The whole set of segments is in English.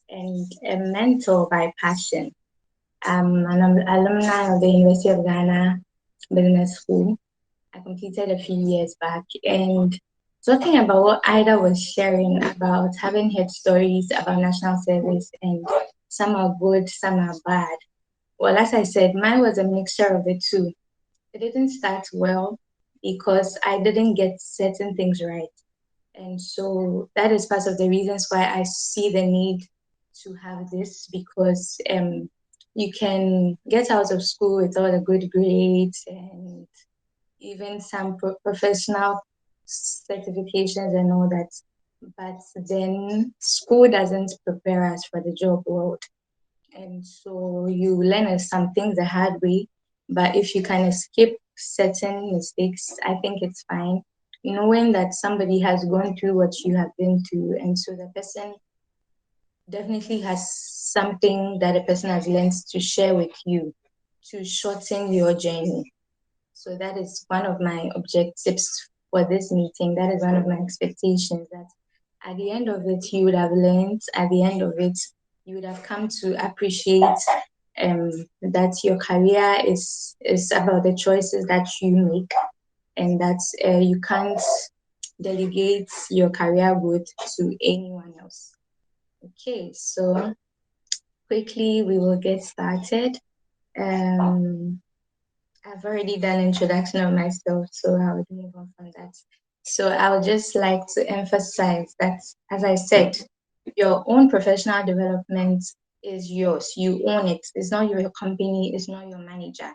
and a mentor by passion. I'm an alumni of the University of Ghana Business School. I completed a few years back, and talking about what Ida was sharing about having heard stories about national service, and some are good, some are bad. Well, as I said, mine was a mixture of the two. It didn't start well because I didn't get certain things right. And so that is part of the reasons why I see the need to have this, because you can get out of school with all the good grades and even some professional certifications and all that. But then school doesn't prepare us for the job world. And so you learn some things the hard way. But if you kind of skip certain mistakes, I think it's fine. Knowing that somebody has gone through what you have been through, and so the person definitely has something that a person has learned to share with you to shorten your journey. So that is one of my objectives for this meeting. That is one of my expectations, that at the end of it, you would have learned, at the end of it, you would have come to appreciate that your career is about the choices that you make, and that you can't delegate your career growth to anyone else. Okay, so quickly we will get started. Um, I've already done introduction of myself, so I would move on from that. So I would just like to emphasize that, as I said, your own professional development is yours. You own it. It's not your company. It's not your manager.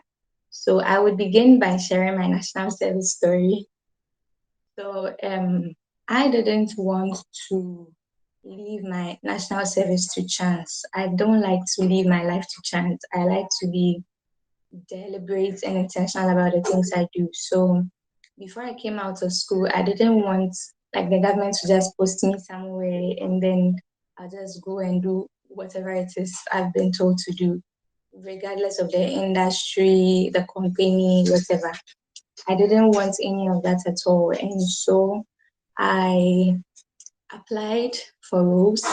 So I would begin by sharing my national service story. So I didn't want to leave my national service to chance. I don't like to leave my life to chance. I like to be deliberate and intentional about the things I do. So before I came out of school, I didn't want like the government to just post me somewhere and then I'll just go and do whatever it is I've been told to do, regardless of the industry, the company, whatever. I didn't want any of that at all. And so I applied for roles.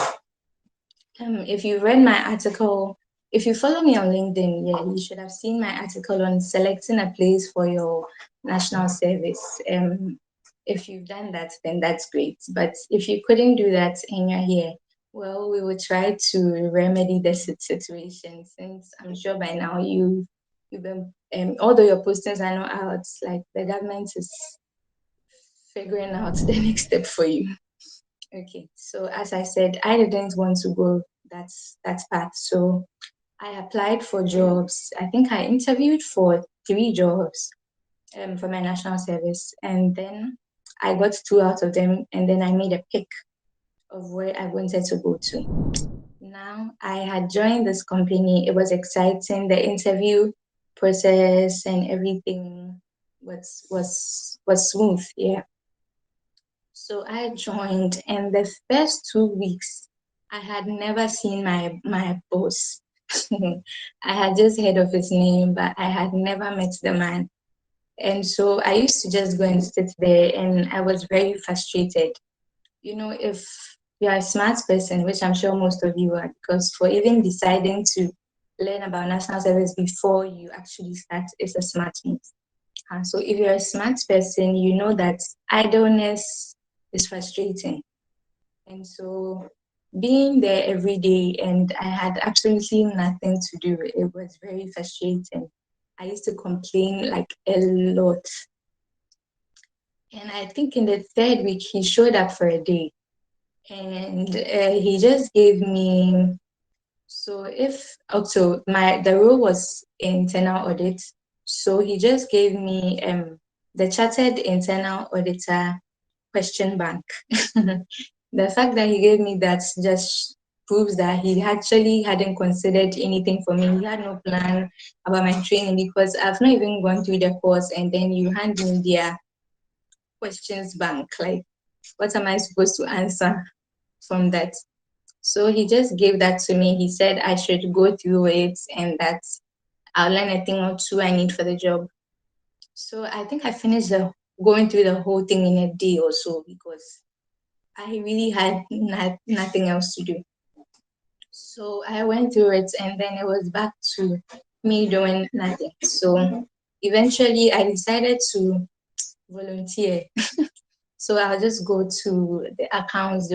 If you read my article, if you follow me on LinkedIn, yeah, you should have seen my article on selecting a place for your national service. If you've done that, then that's great. But if you couldn't do that and you're here, well, we will try to remedy the situation, since I'm sure by now you've been although your postings are not out, like the government is figuring out the next step for you. Okay, so as I said, I didn't want to go that path. So I applied for jobs. I think I interviewed for 3 jobs for my national service, and then I got 2 out of them, and then I made a pick of where I wanted to go to. Now I had joined this company. It was exciting. The interview process and everything was smooth. Yeah. So I joined, and the first 2 weeks, I had never seen my boss. I had just heard of his name, but I had never met the man. And so I used to just go and sit there, and I was very frustrated. If you're a smart person, which I'm sure most of you are, because for even deciding to learn about national service before you actually start is a smart move. And so if you're a smart person, you know that idleness is frustrating. And so being there every day and I had absolutely nothing to do, it was very frustrating. I used to complain like a lot. And I think in the 3rd week, he showed up for a day and he just gave me. So if also the role was internal audit, so he just gave me the chartered internal auditor question bank. The fact that he gave me that just proves that he actually hadn't considered anything for me. He had no plan about my training, because I've not even gone through the course, and then you hand me their questions bank. Like, what am I supposed to answer from that? So he just gave that to me. He said I should go through it and that I'll learn a thing or two I need for the job. So I think I finished going through the whole thing in a day or so, because I really had nothing else to do. So I went through it, and then it was back to me doing nothing. So eventually I decided to volunteer. So I'll just go to the accounts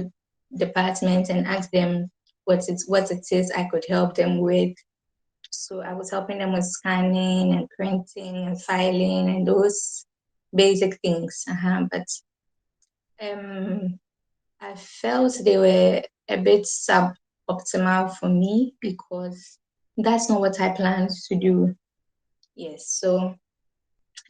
department and ask them what it is I could help them with. So I was helping them with scanning and printing and filing and those basic things. But um, I felt they were a bit suboptimal for me because that's not what I planned to do. Yes, so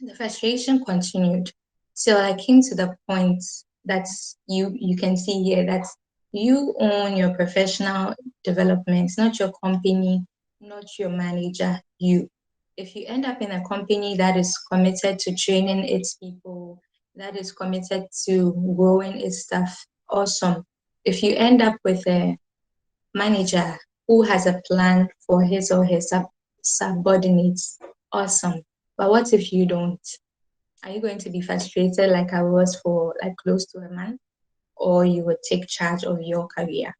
the frustration continued till I came to the point that you can see here that you own your professional development, not your company, not your manager, you. If you end up in a company that is committed to training its people, that is committed to growing its staff, awesome. If you end up with a manager who has a plan for his or her subordinates, awesome. But what if you don't? Are you going to be frustrated like I was for like close to a month, or you would take charge of your career?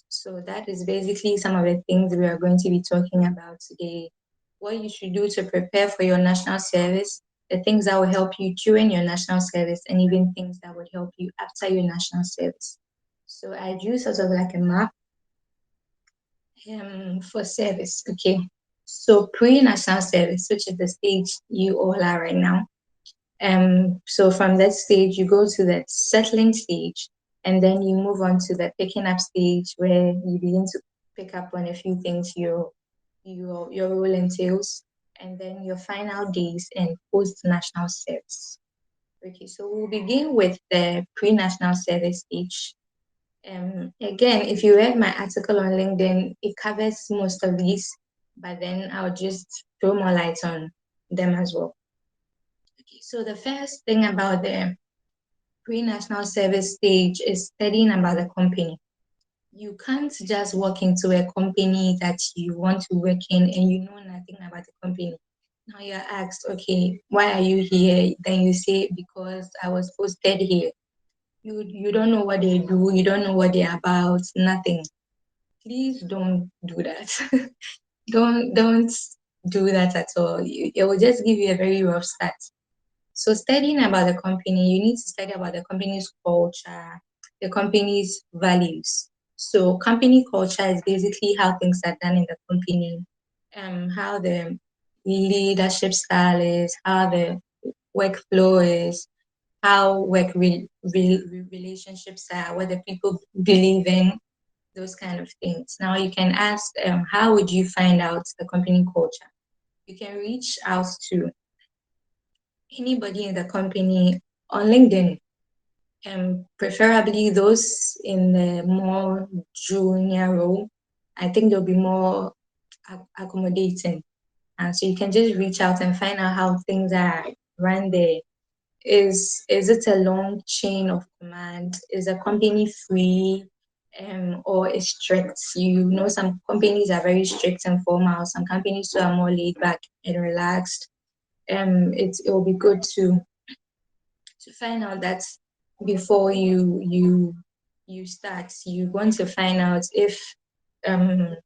So that is basically some of the things we are going to be talking about today. What you should do to prepare for your national service, the things that will help you during your national service, and even things that would help you after your national service. So I drew sort of like a map for service. Okay. So pre-national service, which is the stage you all are right now. So from that stage, you go to the settling stage, and then you move on to the picking up stage where you begin to pick up on a few things your role entails, and then your final days in post-national service. Okay, so we'll begin with the pre-national service stage. Again, if you read my article on LinkedIn, it covers most of these, but then I'll just throw more light on them as well. Okay, so the first thing about the pre-national service stage is studying about the company. You can't just walk into a company that you want to work in and you know nothing about the company. Now you're asked, okay, why are you here? Then you say, because I was posted here. You don't know what they do, you don't know what they're about, nothing. Please don't do that. don't do that at all. It will just give you a very rough start. So studying about the company, you need to study about the company's culture, the company's values. So company culture is basically how things are done in the company, how the leadership style is, how the workflow is, how relationships are, what the people believe in, those kind of things. Now you can ask, how would you find out the company culture? You can reach out to anybody in the company on LinkedIn, and preferably those in the more junior role. I think they'll be more accommodating. And so you can just reach out and find out how things are run there. Is it a long chain of command? Is a company free, or is strict? You know, some companies are very strict and formal. Some companies too are more laid back and relaxed. It will be good to find out that before you start. You want to find out if um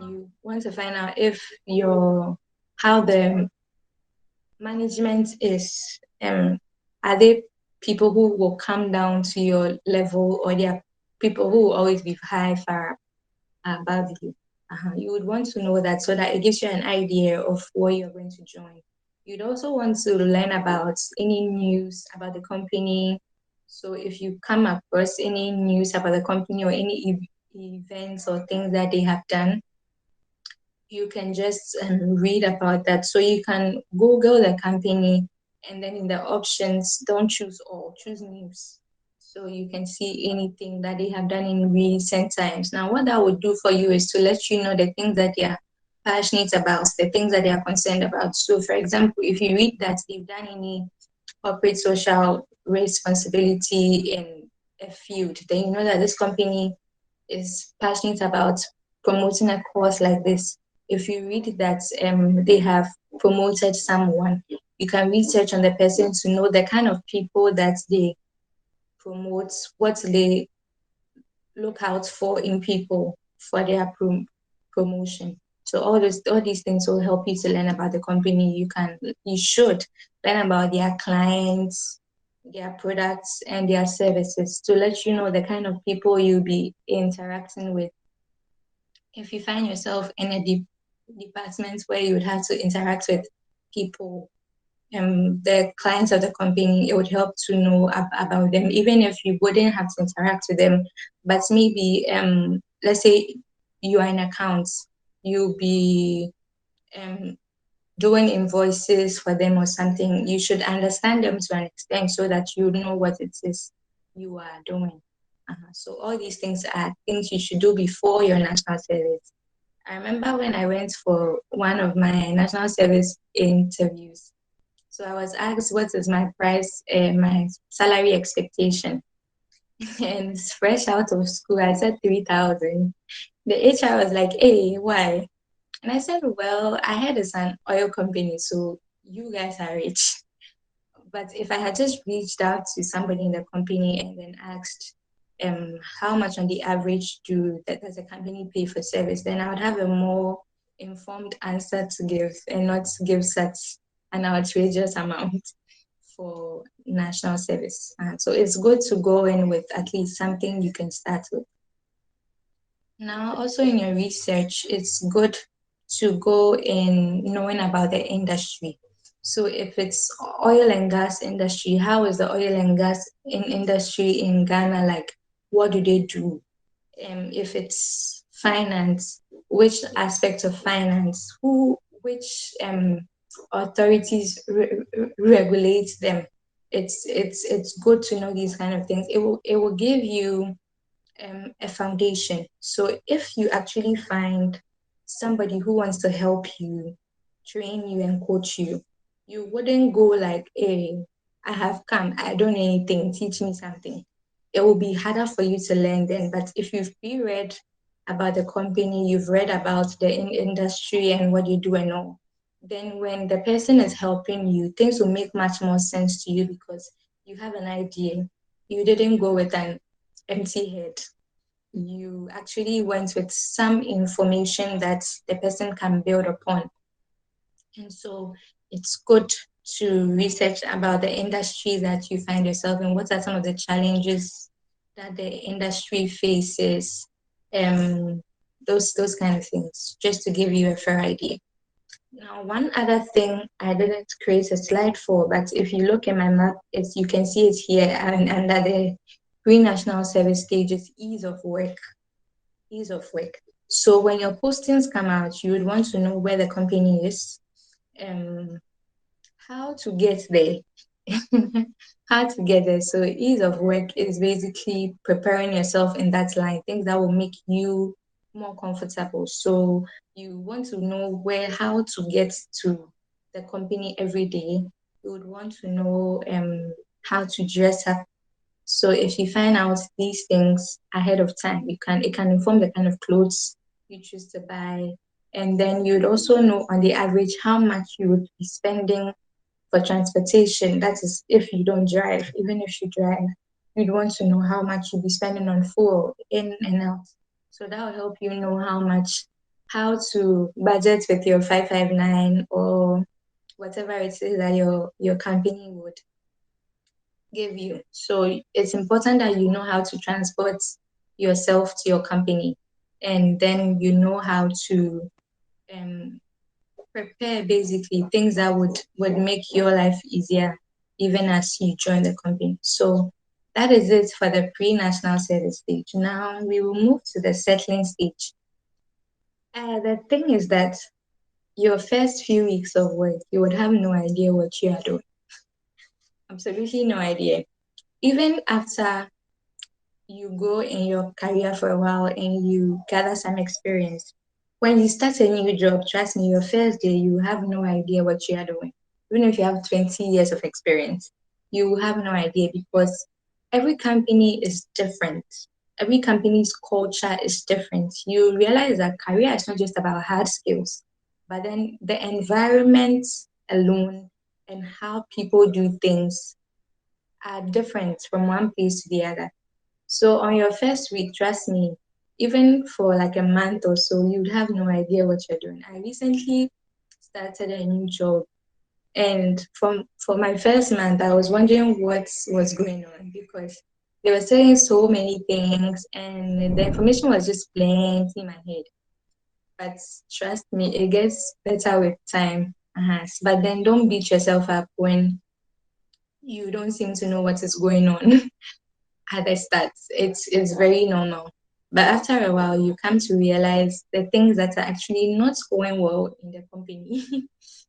you want to find out if your how the management is, are they people who will come down to your level, or they are people who will always be high far above you. You would want to know that so that it gives you an idea of where you're going to join. You'd also want to learn about any news about the company. So if you come across any news about the company or any events or things that they have done, you can just read about that. So you can Google the company, and then in the options, don't choose all, choose news. So you can see anything that they have done in recent times. Now, what that would do for you is to let you know the things that they are passionate about, the things that they are concerned about. So, for example, if you read that they've done any corporate social responsibility in a field, then you know that this company is passionate about promoting a cause like this. If you read that they have promoted someone, you can research on the person to know the kind of people that they promote, what they look out for in people. for their promotion. So all these things will help you to learn about the company. You should learn about their clients, their products, and their services to let you know the kind of people you'll be interacting with. If you find yourself in a department where you would have to interact with people, the clients of the company, it would help to know about them, even if you wouldn't have to interact with them. But maybe, let's say you are in accounts, you'll be um, doing invoices for them or something. You should understand them to an extent so that you know what it is you are doing. So all these things are things you should do before your national service. I remember when I went for one of my national service interviews. So I was asked what is my price, my salary expectation. And fresh out of school, I said 3,000. The HR was like, "Hey, why?" And I said, "Well, I heard it's an oil company, so you guys are rich. But if I had just reached out to somebody in the company and then asked, how much on the average does a company pay for service, then I would have a more informed answer to give and not give such an outrageous amount for national service. So it's good to go in with at least something you can start with. Now, also in your research, it's good to go in knowing about the industry. So if it's oil and gas industry, how is the oil and gas industry in Ghana like? What do they do? If it's finance, which aspects of finance? Which authorities regulate them? It's good to know these kind of things. It will give you a foundation. So if you actually find somebody who wants to help you, train you, and coach you, you wouldn't go like, "Hey, I have come, I don't know anything, teach me something." It will be harder for you to learn then. But if you've read about the company, you've read about the industry and what you do and all, then when the person is helping you, things will make much more sense to you because you have an idea. You didn't go with an empty head. You actually went with some information that the person can build upon. And so it's good to research about the industry that you find yourself in. What are some of the challenges that the industry faces? Those kind of things, just to give you a fair idea. Now, one other thing I didn't create a slide for, but if you look at my map, you can see it here and under the Green National Service stages, ease of work. Ease of work. So when your postings come out, you would want to know where the company is, how to get there. How to get there. So ease of work is basically preparing yourself in that line, things that will make you more comfortable. So you want to know how to get to the company every day. You would want to know how to dress up. So if you find out these things ahead of time, it can inform the kind of clothes you choose to buy. And then you'd also know on the average how much you would be spending for transportation. That is if you don't drive. Even if you drive, you'd want to know how much you'll be spending on fuel in and out. So that will help you know how to budget with your 559 or whatever it is that your company would give you. So it's important that you know how to transport yourself to your company, and then you know how to prepare basically things that would make your life easier even as you join the company. So that is it for the pre-national service stage. Now we will move to the settling stage. The thing is that your first few weeks of work, you would have no idea what you are doing. Absolutely no idea. Even after you go in your career for a while and you gather some experience, when you start a new job, trust me, your first day, you have no idea what you are doing. Even if you have 20 years of experience, you have no idea because every company is different. Every company's culture is different. You realize that career is not just about hard skills, but then the environment alone and how people do things are different from one place to the other. So on your first week, trust me, even for like a month or so, you'd have no idea what you're doing. I recently started a new job, and for my first month, I was wondering what was going on because they were saying so many things, and the information was just playing in my head. But trust me, it gets better with time. But then don't beat yourself up when you don't seem to know what is going on at the start. It's very normal. But after a while, you come to realize the things that are actually not going well in the company.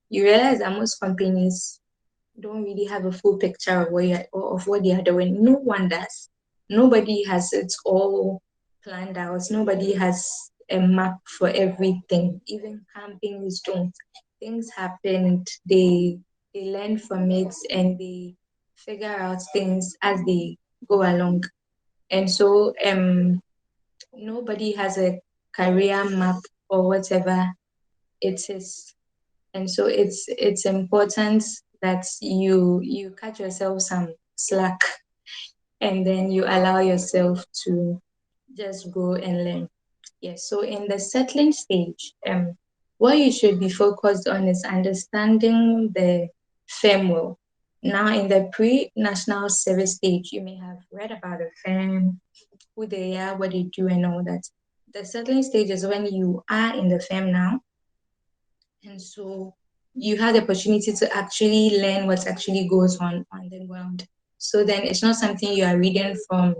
You realize that most companies don't really have a full picture of what they are doing. No one does. Nobody has it all planned out. Nobody has a map for everything. Even companies don't. Things happen. They learn from it and they figure out things as they go along. And so nobody has a career map or whatever it is. And so it's important that you cut yourself some slack and then you allow yourself to just go and learn. Yes. So in the settling stage, what you should be focused on is understanding the firm well. Now in the pre-national service stage, you may have read about the firm, who they are, what they do, and all that. The settling stage is when you are in the firm now, and so you have the opportunity to actually learn what actually goes on the ground. So then it's not something you are reading from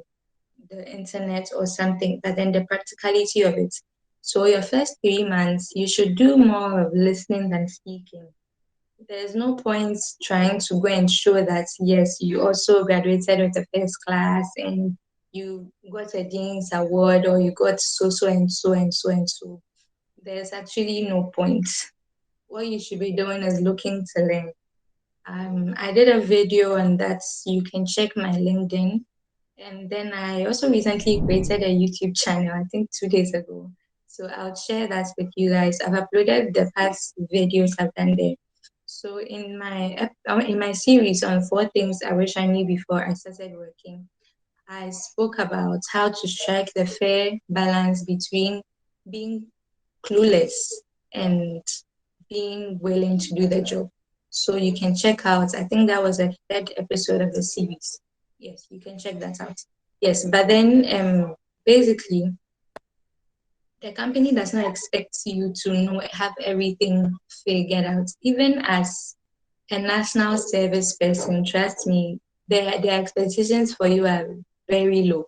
the internet or something, but then the practicality of it. So your first 3 months, you should do more of listening than speaking. There's no point trying to go and show that yes, you also graduated with the first class and you got a dean's award or you got so and so and so and so. There's actually no point. What you should be doing is looking to learn. I did a video on that. You can check my LinkedIn. And then I also recently created a YouTube channel, I think 2 days ago. So I'll share that with you guys. I've uploaded the past videos I've done there. So in my series on 4 things I wish I knew before I started working, I spoke about how to strike the fair balance between being clueless and being willing to do the job. So you can check out, I think that was the third episode of the series. Yes, you can check that out. Yes, but then basically the company does not expect you to know have everything figured out. Even as a national service person, trust me, their expectations for you are very low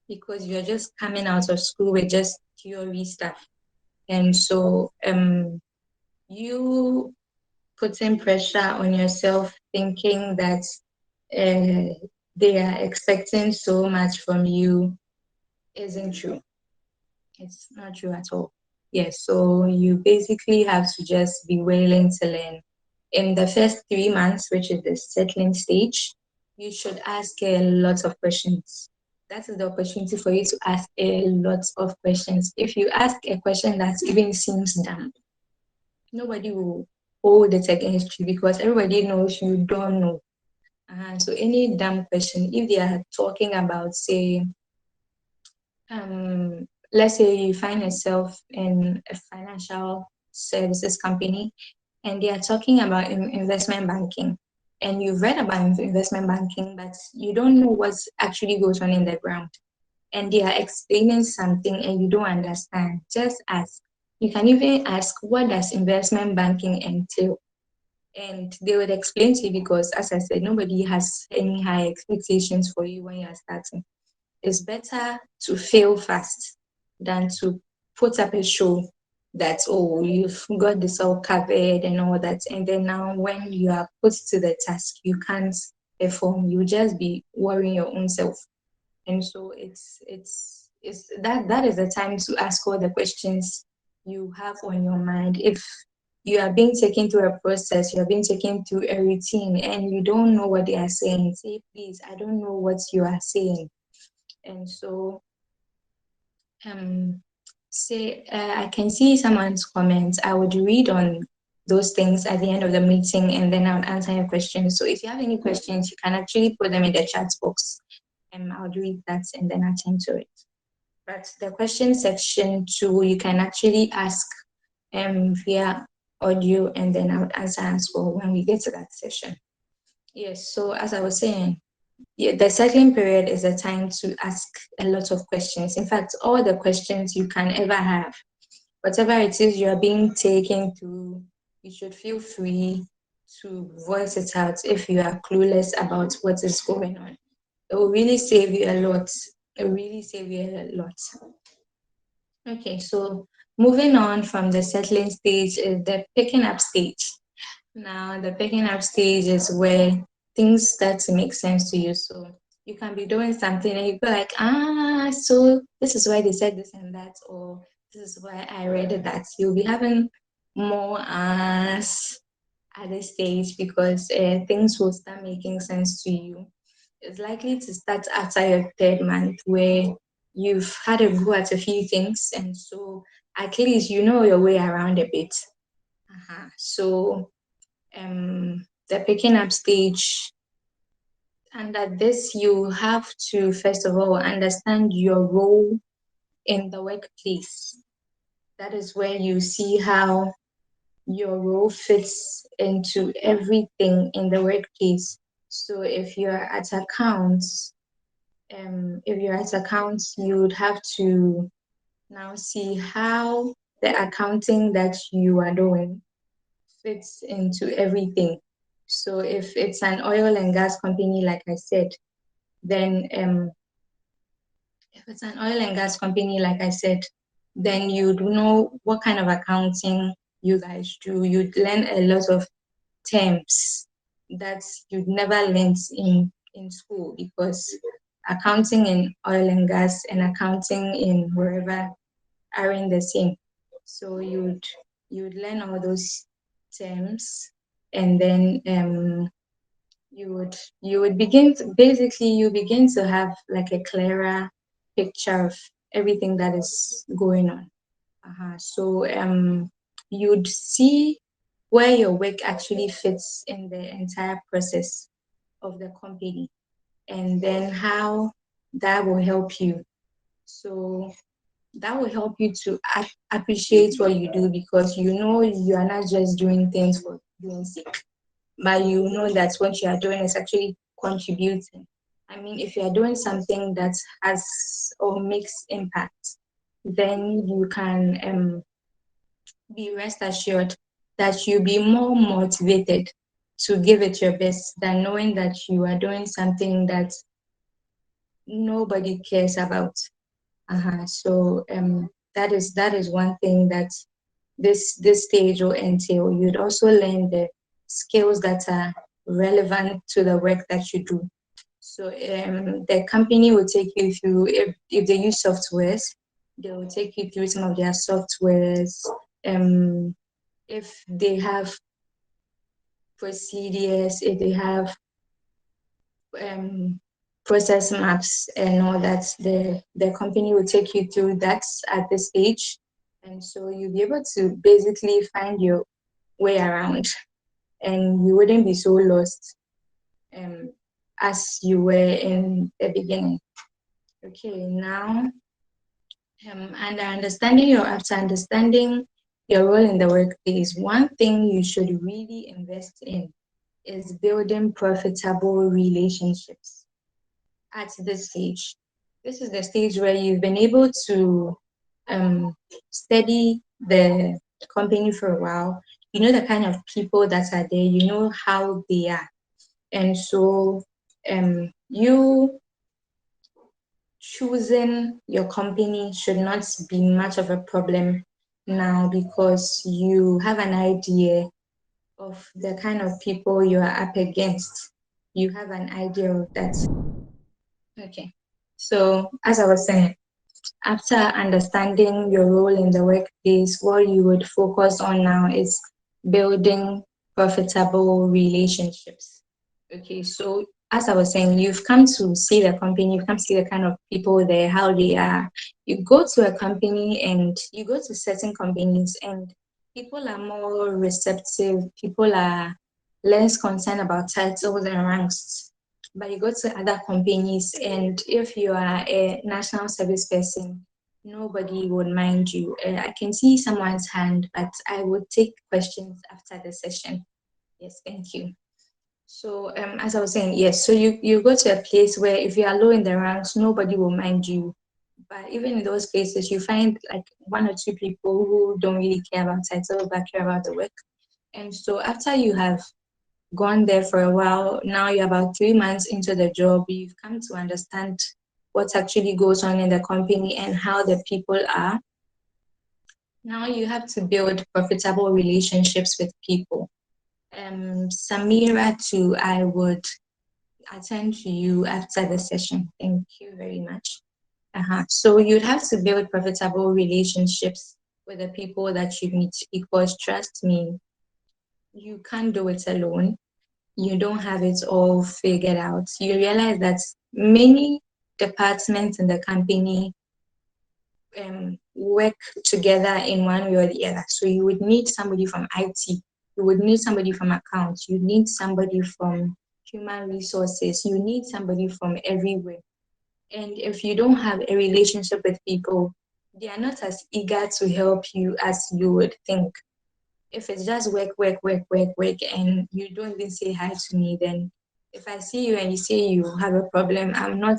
because you're just coming out of school with just theory stuff. And so you putting pressure on yourself, thinking that they are expecting so much from you isn't true. It's not true at all. Yes, so you basically have to just be willing to learn. In the first 3 months, which is the settling stage, you should ask a lot of questions. That is the opportunity for you to ask a lot of questions. If you ask a question that even seems dumb, nobody will hold it against you because everybody knows you don't know. So any dumb question, if they are talking about, say, let's say you find yourself in a financial services company and they are talking about investment banking, and you've read about investment banking, but you don't know what actually goes on in the ground, and they are explaining something and you don't understand, just ask. You can even ask, what does investment banking entail? And they would explain to you because, as I said, nobody has any high expectations for you when you're starting. It's better to fail fast than to put up a show that, oh, you've got this all covered and all that. And then now when you are put to the task, you can't perform. You just be worrying your own self. And so it's that is the time to ask all the questions you have on your mind. If you are being taken through a process, you are being taken through a routine and you don't know what they are saying, say, please, I don't know what you are saying. And so um say I can see someone's comments. I would read on those things at the end of the meeting and then I would answer your questions. So if you have any questions, you can actually put them in the chat box and I'll read that and then attend to it. But the question section too, you can actually ask via audio, and then I would answer as well when we get to that session. Yes, so as I was saying, yeah, the settling period is a time to ask a lot of questions. In fact, all the questions you can ever have, whatever it is you are being taken through, you should feel free to voice it out if you are clueless about what is going on. It will really save you a lot. It will really save you a lot. Okay, so moving on from the settling stage is the picking up stage. Now, the picking up stage is where things start to make sense to you. So you can be doing something and you go like, so this is why they said this and that, or this is why I read that. You'll be having more at this stage because things will start making sense to you. It's likely to start after your third month where you've had a go at a few things, and so at least you know your way around a bit. So the picking up stage, and at this you have to first of all understand your role in the workplace. That is where you see how your role fits into everything in the workplace. So if you're at accounts, you would have to now see how the accounting that you are doing fits into everything. So if it's an oil and gas company, like I said, then if it's an oil and gas company, like I said, then you'd know what kind of accounting you guys do. You'd learn a lot of terms that you'd never learned in school, because accounting in oil and gas and accounting in wherever aren't the same. So you'd learn all those terms, and then you would begin to, basically you begin to have like a clearer picture of everything that is going on. So you'd see where your work actually fits in the entire process of the company, and then how that will help you. So that will help you to appreciate what you do, because you know you are not just doing things for doing sake, but you know that what you are doing is actually contributing. I mean, if you are doing something that has or makes impact, then you can be rest assured that you'll be more motivated to give it your best than knowing that you are doing something that nobody cares about. So that is one thing that this stage will entail. You'd also learn the skills that are relevant to the work that you do. So the company will take you through, if they use softwares, they will take you through some of their softwares. If they have procedures, if they have process maps and all that, the company will take you through that at this stage. And so you'll be able to basically find your way around, and you wouldn't be so lost as you were in the beginning. Okay, now and after understanding your role in the workplace, one thing you should really invest in is building profitable relationships at this stage. This is the stage where you've been able to study the company for a while. You know the kind of people that are there, you know how they are. And so you choosing your company should not be much of a problem now, because you have an idea of the kind of people you are up against. You have an idea of that. Okay. So, as I was saying, after understanding your role in the workplace, what you would focus on now is building profitable relationships. Okay, so as I was saying, you've come to see the company, you've come to see the kind of people there, how they are. You go to a company, and you go to certain companies, and people are more receptive, people are less concerned about titles and ranks. But you go to other companies, and if you are a national service person, nobody would mind you. I can see someone's hand, but I would take questions after the session. Yes, thank you. So, as I was saying, yes, so you go to a place where if you are low in the ranks, nobody will mind you. But even in those places, you find like one or two people who don't really care about title but care about the work. And so after you have gone there for a while, now you're about 3 months into the job, you've come to understand what actually goes on in the company and how the people are. Now you have to build profitable relationships with people. Samira, too, I would attend to you after the session. Thank you very much. So you'd have to build profitable relationships with the people that you meet because trust me, you can't do it alone. You don't have it all figured out. You realize that many departments in the company work together in one way or the other. So you would need somebody from IT, you would need somebody from accounts, you need somebody from human resources, you need somebody from everywhere. And if you don't have a relationship with people, they are not as eager to help you as you would think. If it's just work, work, work, work, work, and you don't even say hi to me, then if I see you and you say you have a problem, I'm not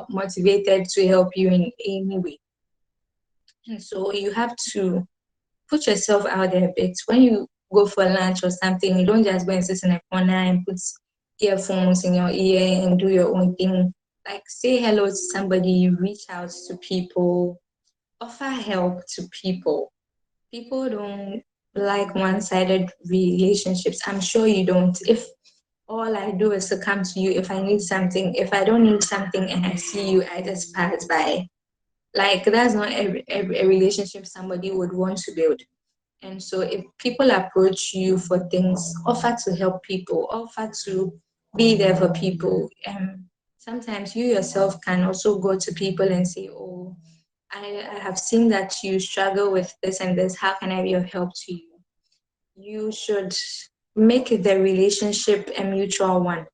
motivated to help you in any way. And so you have to put yourself out there a bit. When you go for lunch or something, you don't just go and sit in a corner and put earphones in your ear and do your own thing. Like say hello to somebody, reach out to people, offer help to people. People don't like one-sided relationships. I'm sure you don't. If all I do is to come to you if I need something, if I don't need something and I see you, I just pass by. Like that's not a relationship somebody would want to build. And so if people approach you for things, offer to help people, offer to be there for people. Sometimes you yourself can also go to people and say, oh, I have seen that you struggle with this and this. How can I be of help to you? You should make the relationship a mutual one.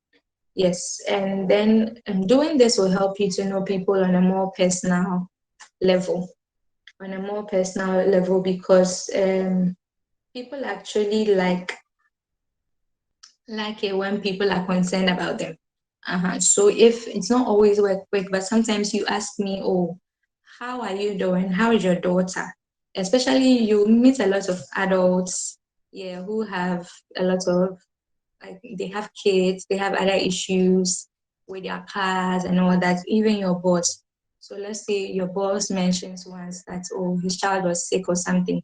Yes. And then doing this will help you to know people on a more personal level. On a more personal level, because people actually like it when people are concerned about them. So if it's not always work, but sometimes you ask me, oh, how are you doing? How is your daughter? Especially you meet a lot of adults, yeah, who have a lot of like they have kids, they have other issues with their cars and all that. Even your boss. So let's say your boss mentions once that oh his child was sick or something.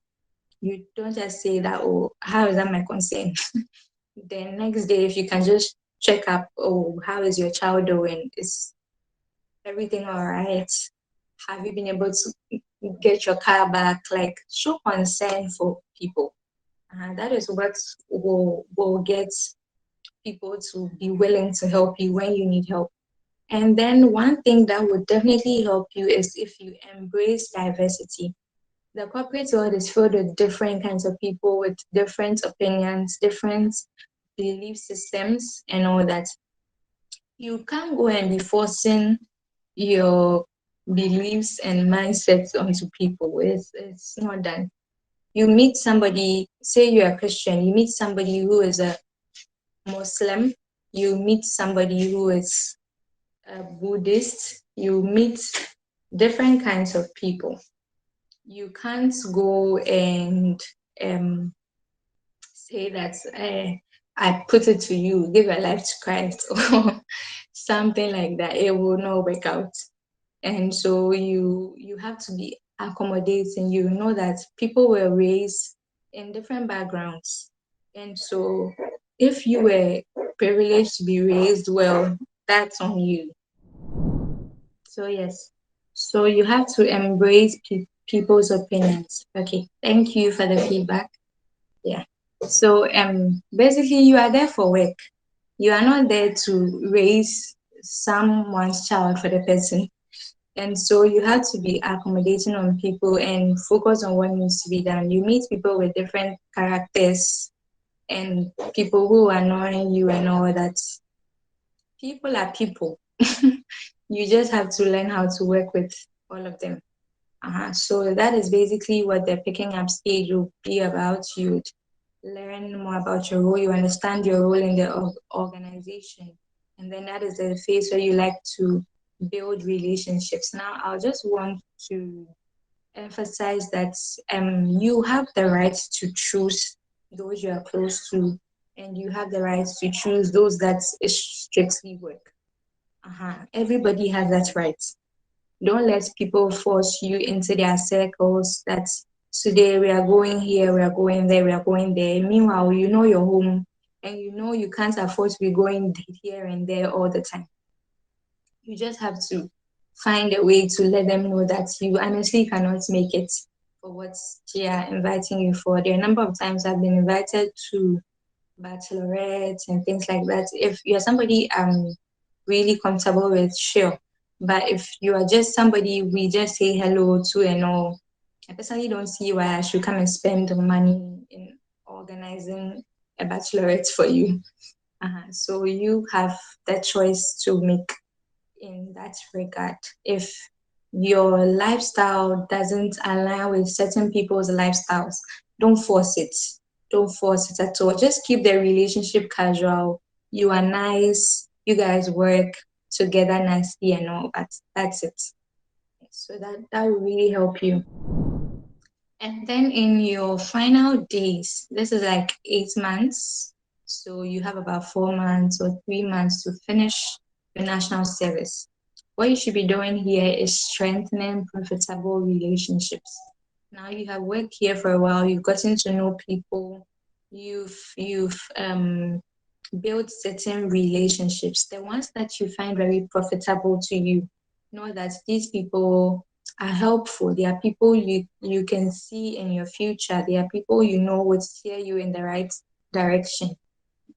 You don't just say that oh how is that my concern? Then next day, if you can just check up, oh, how is your child doing? Is everything all right? Have you been able to get your car back? Like, show concern for people. And that is what will get people to be willing to help you when you need help. And then one thing that would definitely help you is if you embrace diversity. The corporate world is filled with different kinds of people with different opinions, different belief systems, and all that. You can't go and be forcing your beliefs and mindsets onto people. It's not done. You meet somebody, say you're a Christian, you meet somebody who is a Muslim, you meet somebody who is a Buddhist, you meet different kinds of people. You can't go and um, say that I put it to you, give your life to Christ or something like that. It will not work out. And so you have to be accommodating. You know that people were raised in different backgrounds. And so if you were privileged to be raised well, that's on you. So yes. So you have to embrace people's opinions. Okay. Thank you for the feedback. Yeah. So basically you are there for work. You are not there to raise someone's child for the person. And so you have to be accommodating on people and focus on what needs to be done. You meet people with different characters and people who are annoying you and all that. People are people. You just have to learn how to work with all of them. So that is basically what the picking up stage will be about. You'd learn more about your role, you understand your role in the organization, and then that is the phase where you like to build relationships. Now, I'll just want to emphasize that you have the right to choose those you are close to, and you have the right to choose those that is strictly work. Everybody has that right. Don't let people force you into their circles that today we are going here, we are going there, we are going there. Meanwhile, you know your home and you know you can't afford to be going here and there all the time. You just have to find a way to let them know that you honestly cannot make it for what they are inviting you for. There are a number of times I've been invited to bachelorettes and things like that. If you're somebody really comfortable with, sure. But if you are just somebody we just say hello to and all, I personally don't see why I should come and spend money in organizing a bachelorette for you. So you have that choice to make in that regard. If your lifestyle doesn't align with certain people's lifestyles, don't force it. Don't force it at all. Just keep the relationship casual. You are nice. You guys work together nicely and all, but that's it. So that will really help you. And then in your final days, this is like 8 months. So you have about 4 months or 3 months to finish your national service. What you should be doing here is strengthening profitable relationships. Now you have worked here for a while, you've gotten to know people, you've built certain relationships, the ones that you find very profitable to you. Know that these people are helpful. They are people you can see in your future. They are people you know would steer you in the right direction.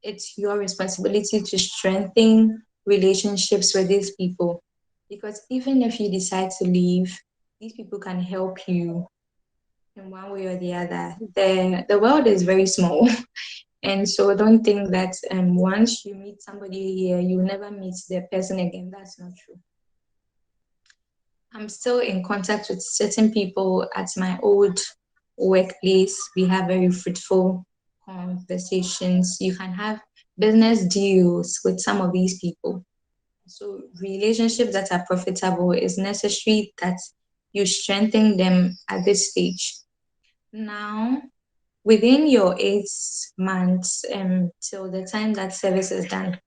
It's your responsibility to strengthen relationships with these people, because even if you decide to leave, these people can help you in one way or the other. The world is very small. And so don't think that once you meet somebody here, you'll never meet the person again. That's not true. I'm still in contact with certain people at my old workplace. We have very fruitful conversations. You can have business deals with some of these people. So relationships that are profitable is necessary that you strengthen them at this stage. Now, within your 8 months till the time that service is done,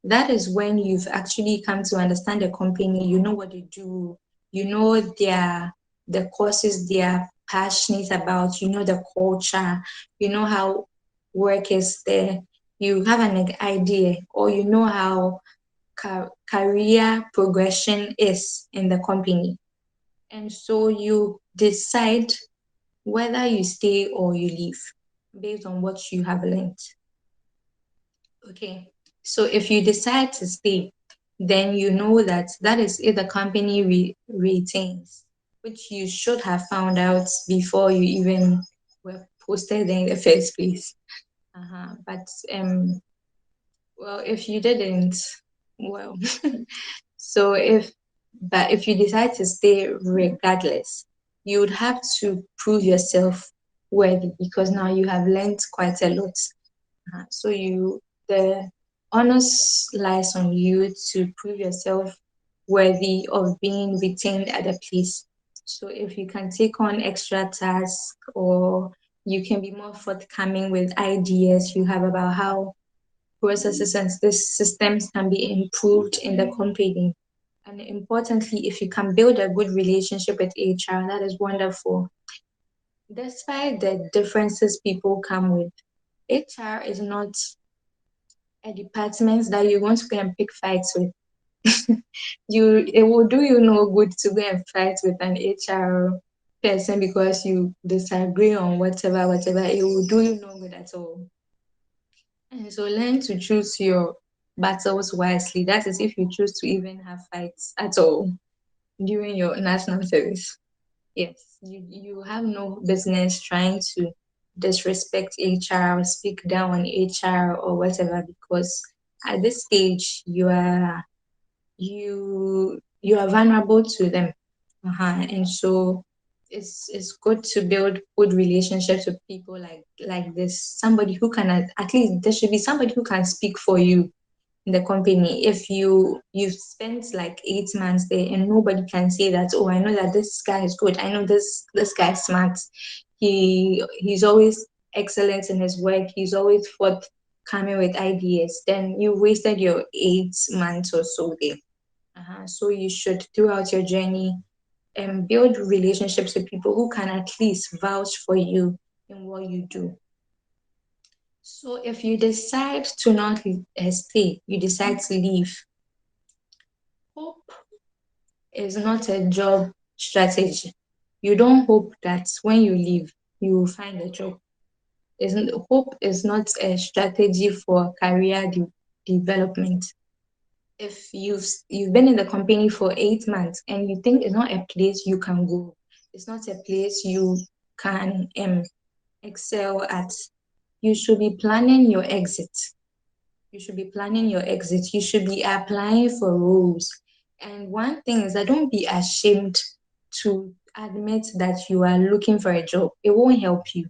that is when you've actually come to understand the company. You know what they do, you know the courses they are passionate about, you know the culture, you know how work is there, you have an idea, or you know how career progression is in the company. And so you decide whether you stay or you leave based on what you have learned. Okay, so if you decide to stay, then you know that that is if the company retains, which you should have found out before you even were posted there in the first place. But well, if you didn't, well, so if you decide to stay regardless, you would have to prove yourself worthy, because now you have learned quite a lot. So the onus lies on you to prove yourself worthy of being retained at a place. So if you can take on extra tasks, or you can be more forthcoming with ideas you have about how processes and these systems can be improved in the company. And importantly, if you can build a good relationship with HR, that is wonderful. Despite the differences people come with, HR is not a department that you want to go and pick fights with. It will do you no good to go and fight with an HR person because you disagree on whatever. It will do you no good at all. And so learn to choose your battles wisely. That is if you choose to even have fights at all during your national service. Yes, you have no business trying to disrespect HR or speak down on HR or whatever, because at this stage you are vulnerable to them. And so it's good to build good relationships with people like this. Somebody who can at least there should be somebody who can speak for you in the company. If you've spent like 8 months there and nobody can say that, oh, I know that this guy is good, I know this guy is smart, he's always excellent in his work, he's always forthcoming with ideas, then you wasted your 8 months or so there. So you should throughout your journey build relationships with people who can at least vouch for you in what you do. So if you decide to not stay, you decide to leave, hope is not a job strategy. You don't hope that when you leave, you will find a job. Hope is not a strategy for career development. If you've been in the company for 8 months and you think it's not a place you can go, it's not a place you can excel at, you should be planning your exit. You should be planning your exit. You should be applying for roles. And one thing is that don't be ashamed to admit that you are looking for a job. It won't help you.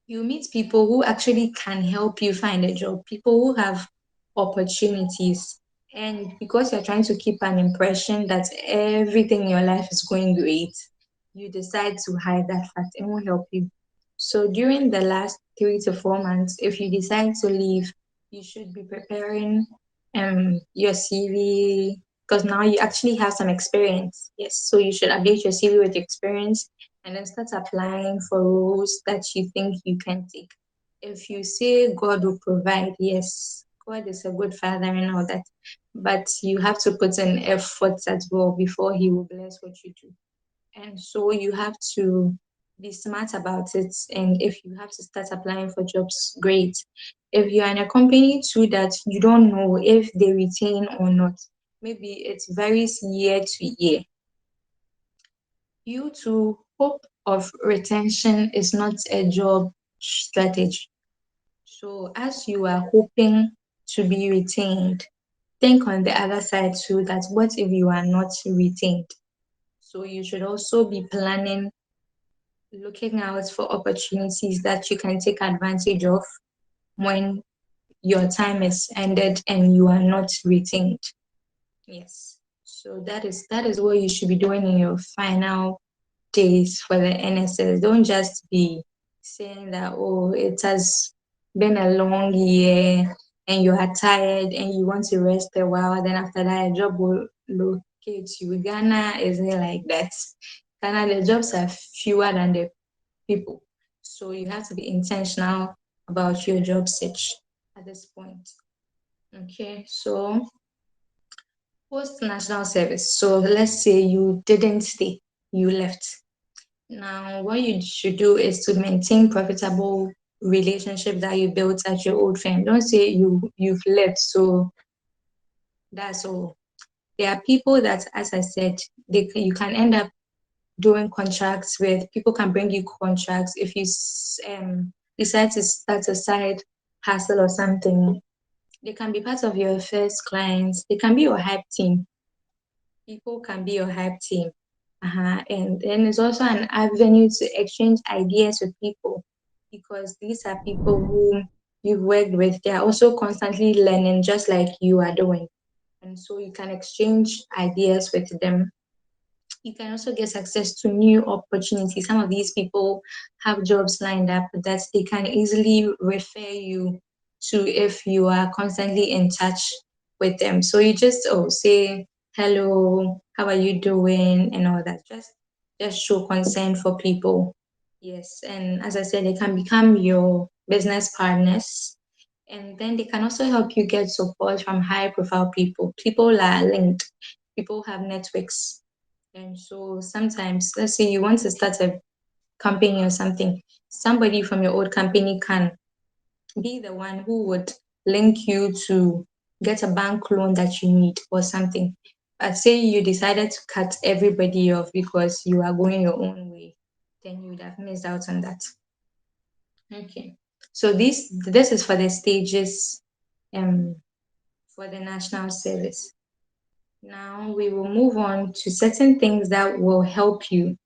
You meet people who actually can help you find a job, people who have opportunities. And because you're trying to keep an impression that everything in your life is going great, you decide to hide that fact. It won't help you. So during the last 3 to 4 months, if you decide to leave, you should be preparing your CV, because now you actually have some experience. Yes, so you should update your CV with experience and then start applying for roles that you think you can take. If you say God will provide, yes, God is a good father and all that, but you have to put in effort as well before He will bless what you do. And so you have to be smart about it. And if you have to start applying for jobs, great. If you're in a company too that you don't know if they retain or not, maybe it varies year to year. You to hope of retention is not a job strategy. So as you are hoping to be retained, think on the other side too that what if you are not retained? So you should also be planning, looking out for opportunities that you can take advantage of when your time is ended and you are not retained. Yes. So that is what you should be doing in your final days for the NSS. Don't just be saying that, oh, it has been a long year and you are tired and you want to rest a while. Then after that, a job will locate you. Ghana isn't like that. Ghana, the jobs are fewer than the people. So you have to be intentional about your job search at this point. Okay, so post national service. So let's say you didn't stay, you left. Now, what you should do is to maintain profitable relationship that you built at your old firm. Don't say you've left, so that's all. There are people that, as I said, you can end up doing contracts with. People can bring you contracts if you decide to start a side hustle or something. They can be part of your first clients. They can be your hype team. People can be your hype team. And then it's also an avenue to exchange ideas with people, because these are people who you've worked with. They are also constantly learning just like you are doing. And so you can exchange ideas with them. You can also get access to new opportunities. Some of these people have jobs lined up that they can easily refer you to if you are constantly in touch with them. So you just say hello, how are you doing, and all that. Just show concern for people. Yes, and as I said, they can become your business partners. And then they can also help you get support from high profile people. People are linked, people have networks. And so sometimes, let's say you want to start a company or something, somebody from your old company can be the one who would link you to get a bank loan that you need or something. But say you decided to cut everybody off because you are going your own way, then you would have missed out on that. Okay. So this is for the stages for the national service. Now we will move on to certain things that will help you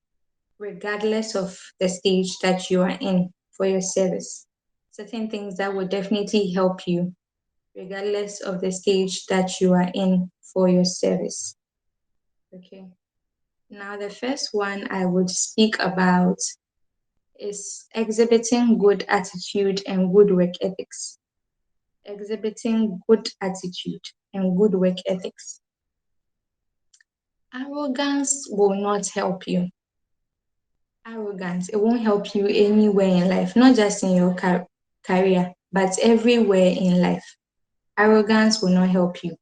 regardless of the stage that you are in for your service. Certain things that will definitely help you, regardless of the stage that you are in for your service. Okay. Now, the first one I would speak about is exhibiting good attitude and good work ethics. Exhibiting good attitude and good work ethics. Arrogance will not help you. Arrogance, it won't help you anywhere in life, not just in your career, but everywhere in life. Arrogance will not help you.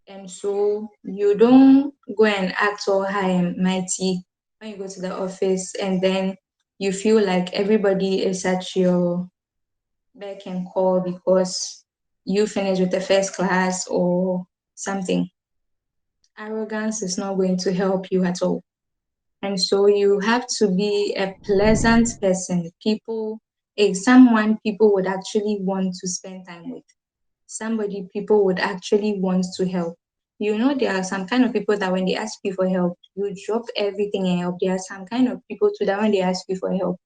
And so you don't go and act all high and mighty when you go to the office and then you feel like everybody is at your beck and call because you finished with the first class or something. Arrogance is not going to help you at all. And so you have to be a pleasant person. Someone people would actually want to spend time with. Somebody people would actually want to help. You know, there are some kind of people that when they ask you for help, you drop everything and help. There are some kind of people too that when they ask you for help,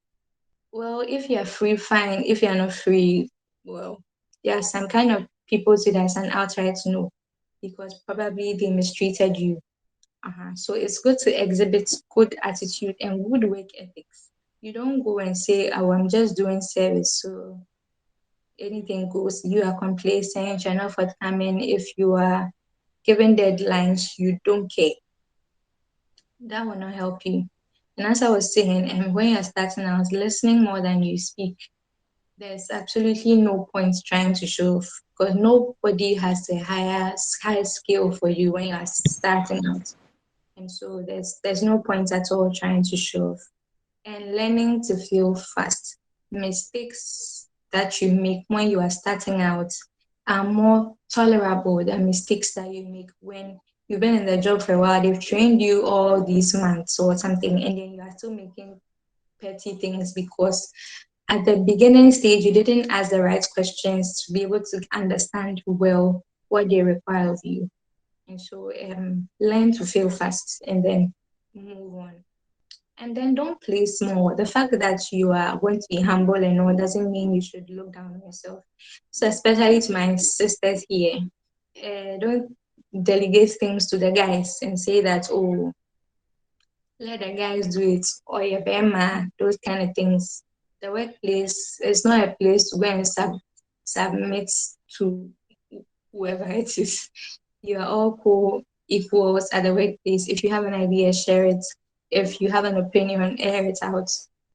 well, if you're free, fine. If you're not free, well, there are some kind of people too that's an outright no, because probably they mistreated you. So it's good to exhibit good attitude and good work ethics. You don't go and say, "Oh, I'm just doing service, so anything goes." You are complacent. You're not forthcoming. If you are given deadlines, you don't care. That will not help you. And as I was saying, and when you're starting out, listening more than you speak. There's absolutely no point trying to show off because nobody has a higher skill for you when you are starting out. And so there's no point at all trying to show off. And learning to feel fast. Mistakes that you make when you are starting out are more tolerable than mistakes that you make when you've been in the job for a while, they've trained you all these months or something, and then you are still making petty things because at the beginning stage you didn't ask the right questions to be able to understand well what they require of you. And so learn to fail fast and then move on. And then don't play small. The fact that you are going to be humble and all doesn't mean you should look down on yourself. So especially to my sisters here, don't delegate things to the guys and say that, oh, let the guys do it or your bema, those kind of things. The workplace is not a place to go and submit to whoever it is. You are all equals at the workplace. If you have an idea, share it. If you have an opinion, air it out.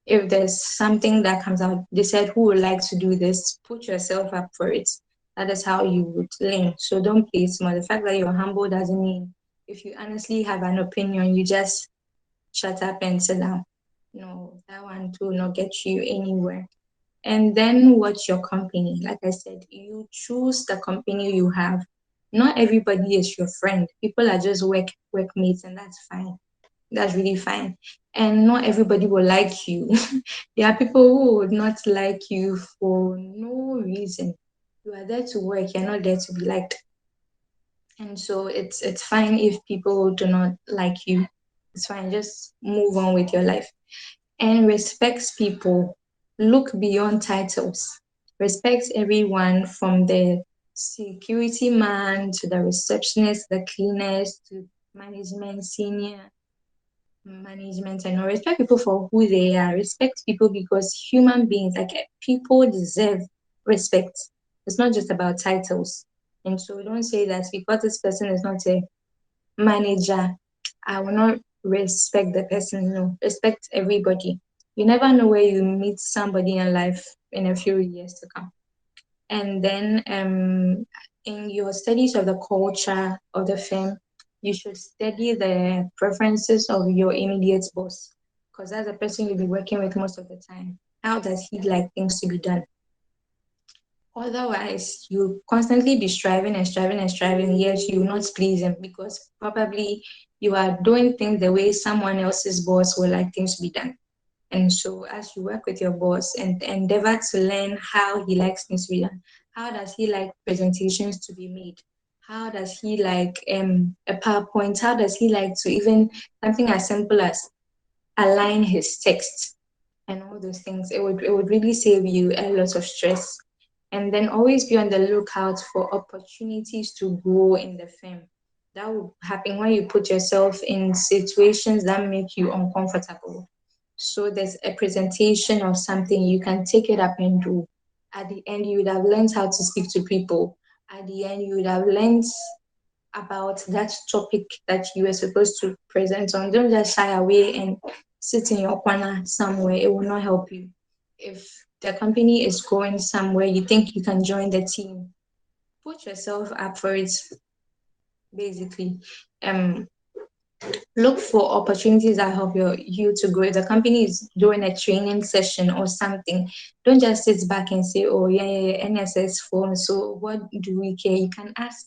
If there's something that comes out, decide who would like to do this, put yourself up for it. That is how you would learn. So don't play small. The fact that you're humble doesn't mean if you honestly have an opinion, you just shut up and sit down. No, that one too will not get you anywhere. And then what's your company? Like I said, you choose the company you have. Not everybody is your friend. People are just workmates, and that's fine. That's really fine. And not everybody will like you. There are people who would not like you for no reason. You are there to work, you're not there to be liked. And so it's fine if people do not like you. It's fine. Just move on with your life. And respects people. Look beyond titles. Respect everyone from the security man to the receptionist, the cleaners, to management, senior management, and all. Respect people for who they are. Respect people because human beings, like people deserve respect. It's not just about titles. And so don't say that because this person is not a manager, I will not respect the person. No, respect everybody. You never know where you meet somebody in life in a few years to come. And then in your studies of the culture of the firm, you should study the preferences of your immediate boss because that's the person you'll be working with most of the time. How does he like things to be done? Otherwise, you'll constantly be striving and striving and striving, yet you will not please him because probably you are doing things the way someone else's boss would like things to be done. And so, as you work with your boss and endeavor to learn how he likes things to be done, how does he like presentations to be made? How does he like a PowerPoint? How does he like to even something as simple as align his text and all those things. It would really save you a lot of stress. And then always be on the lookout for opportunities to grow in the firm. That will happen when you put yourself in situations that make you uncomfortable. So there's a presentation of something, you can take it up and do. At the end, you would have learned how to speak to people. At the end, you would have learned about that topic that you were supposed to present on. Don't just shy away and sit in your corner somewhere. It will not help you. If the company is going somewhere, you think you can join the team, put yourself up for it, basically. Um, Look for opportunities that help you to grow. If the company is doing a training session or something, don't just sit back and say, oh, yeah, yeah, yeah, NSS form. So what do we care? You can ask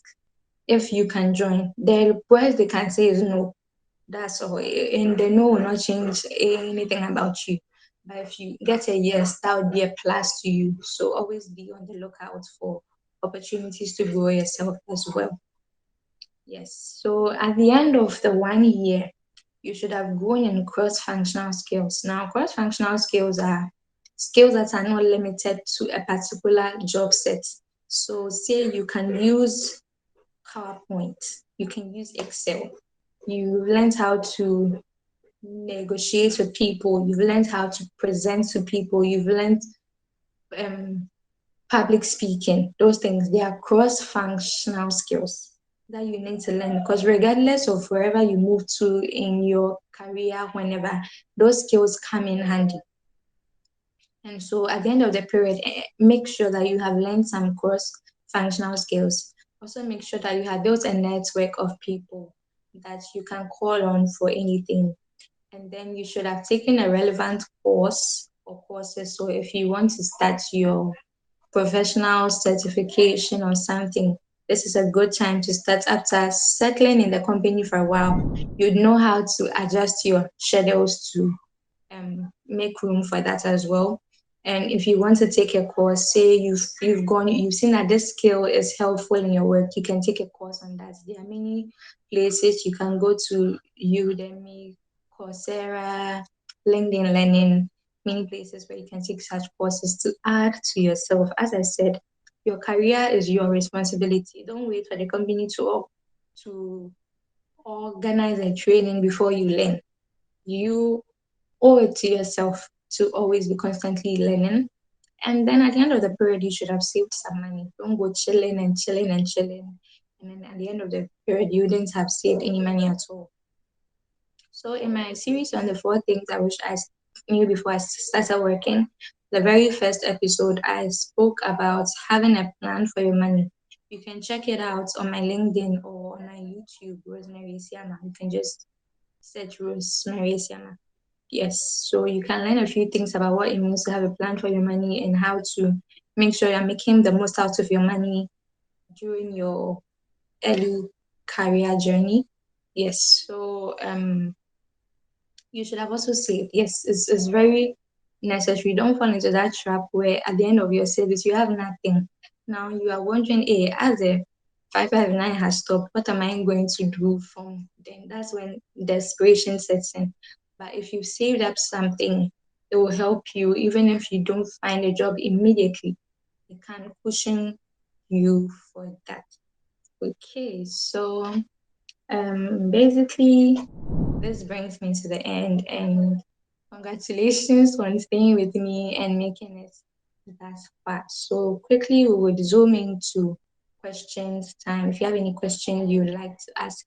if you can join. The worst they can say is no. That's all. And the no will not change anything about you. But if you get a yes, that would be a plus to you. So always be on the lookout for opportunities to grow yourself as well. Yes. So at the end of the 1 year, you should have grown in cross-functional skills. Now, cross-functional skills are skills that are not limited to a particular job set. So say you can use PowerPoint, you can use Excel. You've learned how to negotiate with people, you've learned how to present to people, you've learned um, public speaking. Those things, they are cross-functional skills that you need to learn, because regardless of wherever you move to in your career, whenever, those skills come in handy. And so at the end of the period, make sure that you have learned some cross-functional skills. Also make sure that you have built a network of people that you can call on for anything. And then you should have taken a relevant course or courses. So if you want to start your professional certification or something, this is a good time to start. After settling in the company for a while, you'd know how to adjust your schedules to make room for that as well. And if you want to take a course, say you've seen that this skill is helpful in your work, you can take a course on that. There are many places you can go to: Udemy, Coursera, LinkedIn Learning, many places where you can take such courses to add to yourself. As I said, your career is your responsibility. Don't wait for the company to organize a training before you learn. You owe it to yourself to always be constantly learning. And then at the end of the period, you should have saved some money. Don't go chilling and chilling and chilling. And then at the end of the period, you didn't have saved any money at all. So in my series on the 4 things I wish I knew before I started working, the very first episode, I spoke about having a plan for your money. You can check it out on my LinkedIn or on my YouTube, Rosemary Siama. You can just search Rosemary Siama. Yes, so you can learn a few things about what it means to have a plan for your money and how to make sure you're making the most out of your money during your early career journey. Yes, so you should have also saved. Yes, it's very necessary. Don't fall into that trap where at the end of your service you have nothing. Now you are wondering, hey, as a 559 has stopped, what am I going to do from then? That's when desperation sets in. But if you saved up something, it will help you even if you don't find a job immediately. It can cushion you for that. Okay, so basically this brings me to the end, and congratulations on staying with me and making it that far. So quickly we would zoom into questions time. If you have any questions you would like to ask,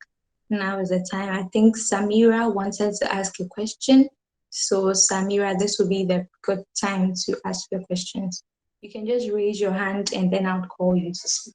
now is the time. I think Samira wanted to ask a question. So Samira, this will be the good time to ask your questions. You can just raise your hand and then I'll call you to speak.